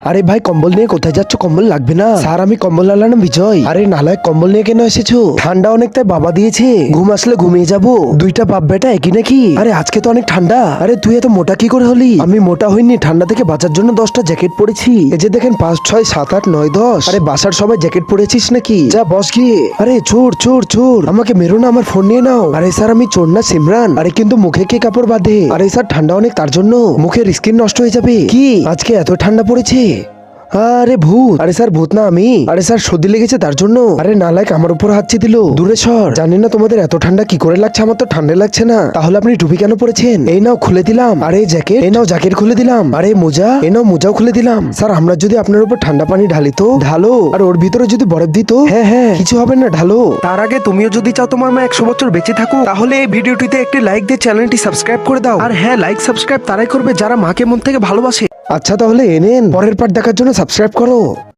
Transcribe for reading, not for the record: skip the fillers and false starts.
আরে ভাই কম্বল নিয়ে কোথায় যাচ্ছ? কম্বল লাগবে না। স্যার আমি কম্বল আনলাম না বিজয়। আরে নালায় কম্বল নিয়ে কেন এসেছো? ঠান্ডা অনেক তাই বাবা দিয়েছে, ঘুম আসলে ঘুমিয়ে যাবো। দুইটা বাপ বেটা একই নাকি? আরে আজকে তো অনেক ঠান্ডা। আরে তুই এত মোটা কি করে হলি? আমি মোটা হইনি, ঠান্ডা থেকে বাঁচার জন্য 10টা জ্যাকেট পরেছি। এই যে দেখেন 5, 6, 7, 8, 9, 10। আরে বাসার সবাই জ্যাকেট পরেছিস নাকি? যা বস গিয়ে। আরে চোর চোর চোর, আমাকে মেরো না, আমার ফোন নিয়ে নাও। আরে স্যার আমি চোর না, সিমরান। আরে কিন্তু মুখে কে কাপড় বাঁধে? আরে স্যার ঠান্ডা অনেক, তার জন্য মুখের স্কিন নষ্ট হয়ে যাবে। কি আজকে এত ঠান্ডা পড়েছে? আরে ভূত। আরে স্যার ভূত না আমি। আরে স্যার সর্দি লেগেছে তার জন্য। আরে নালায়ক আমার উপর হাঁচি দিল, দূরে সর। জানি না তোমাদের এত ঠান্ডা কি করে লাগছে, আমার তো ঠান্ডা লাগছে না। তাহলে আপনি টুপি কেন পরেছেন? এই নাও খুলে দিলাম। আরে জ্যাকেট, এই নাও জ্যাকেট খুলে দিলাম। আরে মোজা, এই নাও মোজাও খুলে দিলাম। স্যার আমরা যদি আপনার উপর ঠান্ডা পানি ঢালি তো? ঢালো। আর ওর ভিতরে যদি বরফ দিত? হ্যাঁ হ্যাঁ, কিছু হবে না, ঢালো। তার আগে তুমিও যদি চাও তোমার মা 100 বছর বেঁচে থাকুক, তাহলে এই ভিডিওটিতে একটি লাইক দিয়ে চ্যানেলটি সাবস্ক্রাইব করে দাও। আর হ্যাঁ, লাইক সাবস্ক্রাইব তারাই করবে যারা মাকে মন থেকে ভালোবাসে। আচ্ছা তাহলে এনেন, পরের পার্ট দেখার জন্য সাবস্ক্রাইব করো।